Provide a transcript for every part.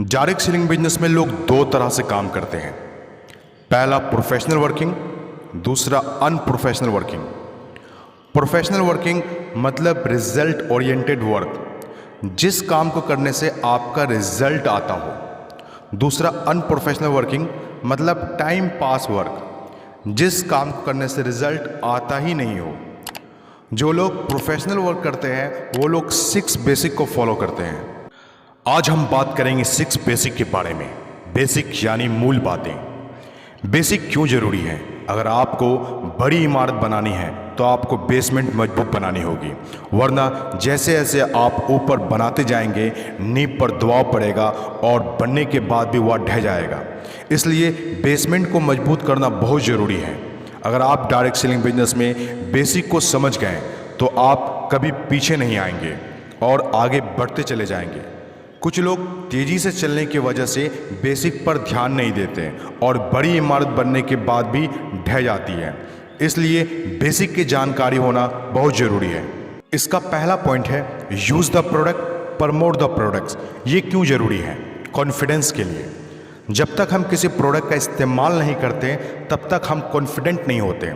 Direct selling business में लोग दो तरह से काम करते हैं। पहला प्रोफेशनल वर्किंग, दूसरा अनप्रोफेशनल वर्किंग। प्रोफेशनल वर्किंग मतलब रिजल्ट ओरिएंटेड वर्क, जिस काम को करने से आपका रिजल्ट आता हो। दूसरा अनप्रोफेशनल वर्किंग मतलब टाइम पास वर्क, जिस काम को करने से रिजल्ट आता ही नहीं हो। जो लोग प्रोफेशनल वर्क करते हैं वो लोग 6 बेसिक को फॉलो करते हैं। आज हम बात करेंगे 6 बेसिक के बारे में। बेसिक यानी मूल बातें। बेसिक क्यों जरूरी है? अगर आपको बड़ी इमारत बनानी है तो आपको बेसमेंट मजबूत बनानी होगी, वरना जैसे जैसे आप ऊपर बनाते जाएंगे नींव पर दबाव पड़ेगा और बनने के बाद भी वह ढह जाएगा। इसलिए बेसमेंट को मजबूत करना बहुत ज़रूरी है। अगर आप डायरेक्ट सेलिंग बिजनेस में बेसिक को समझ गए तो आप कभी पीछे नहीं आएंगे और आगे बढ़ते चले जाएंगे। कुछ लोग तेज़ी से चलने की वजह से बेसिक पर ध्यान नहीं देते और बड़ी इमारत बनने के बाद भी ढह जाती है। इसलिए बेसिक की जानकारी होना बहुत ज़रूरी है। इसका पहला पॉइंट है use the product, promote the products. ये क्यों ज़रूरी है? कॉन्फिडेंस के लिए। जब तक हम किसी प्रोडक्ट का इस्तेमाल नहीं करते तब तक हम कॉन्फिडेंट नहीं होते।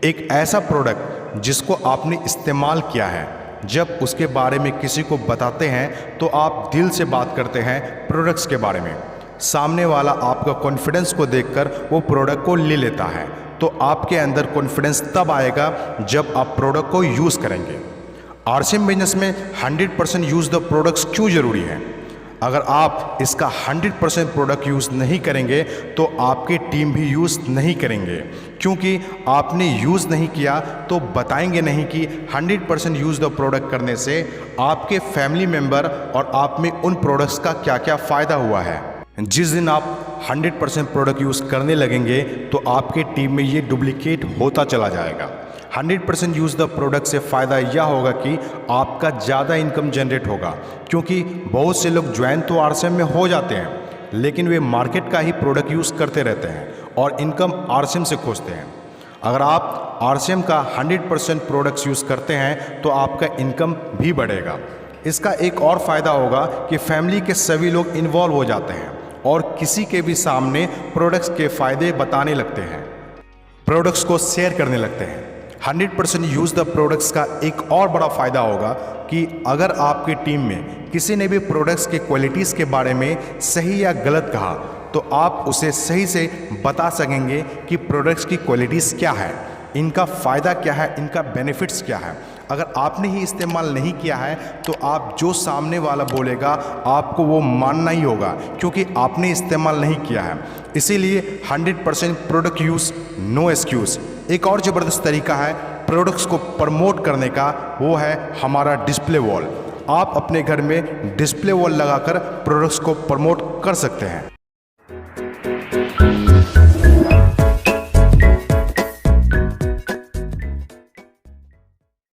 एक ऐसा प्रोडक्ट जिसको आपने इस्तेमाल किया है, जब उसके बारे में किसी को बताते हैं तो आप दिल से बात करते हैं प्रोडक्ट्स के बारे में। सामने वाला आपका कॉन्फिडेंस को देखकर वो प्रोडक्ट को ले लेता है। तो आपके अंदर कॉन्फिडेंस तब आएगा जब आप प्रोडक्ट को यूज़ करेंगे। आरसीएम बिजनेस में 100% यूज़ द प्रोडक्ट्स क्यों ज़रूरी है? अगर आप इसका 100% प्रोडक्ट यूज़ नहीं करेंगे तो आपकी टीम भी यूज़ नहीं करेंगे, क्योंकि आपने यूज़ नहीं किया तो बताएंगे नहीं कि 100% यूज़ द प्रोडक्ट करने से आपके फैमिली मेम्बर और आप में उन प्रोडक्ट्स का क्या क्या फ़ायदा हुआ है। जिस दिन आप 100% प्रोडक्ट यूज़ करने लगेंगे तो आपके टीम में ये डुप्लीकेट होता चला जाएगा। 100% यूज़ द प्रोडक्ट से फ़ायदा यह होगा कि आपका ज़्यादा इनकम जनरेट होगा, क्योंकि बहुत से लोग ज्वाइन तो आरसीएम में हो जाते हैं लेकिन वे मार्केट का ही प्रोडक्ट यूज़ करते रहते हैं और इनकम आरसीएम से खोजते हैं। अगर आप आरसीएम का 100% प्रोडक्ट्स यूज़ करते हैं तो आपका इनकम भी बढ़ेगा। इसका एक और फ़ायदा होगा कि फैमिली के सभी लोग इन्वॉल्व हो जाते हैं और किसी के भी सामने प्रोडक्ट्स के फ़ायदे बताने लगते हैं, प्रोडक्ट्स को शेयर करने लगते हैं। 100% यूज़ द प्रोडक्ट्स का एक और बड़ा फ़ायदा होगा कि अगर आपकी टीम में किसी ने भी प्रोडक्ट्स के क्वालिटीज़ के बारे में सही या गलत कहा तो आप उसे सही से बता सकेंगे कि प्रोडक्ट्स की क्वालिटीज़ क्या है, इनका फ़ायदा क्या है, इनका बेनिफिट्स क्या है। अगर आपने ही इस्तेमाल नहीं किया है तो आप जो सामने वाला बोलेगा आपको वो मानना ही होगा, क्योंकि आपने इस्तेमाल नहीं किया है। इसीलिए 100% प्रोडक्ट यूज़, नो एक्सक्यूज़। एक और ज़बरदस्त तरीका है प्रोडक्ट्स को प्रमोट करने का, वो है हमारा डिस्प्ले वॉल। आप अपने घर में डिस्प्ले वॉल लगाकर प्रोडक्ट्स को प्रमोट कर सकते हैं।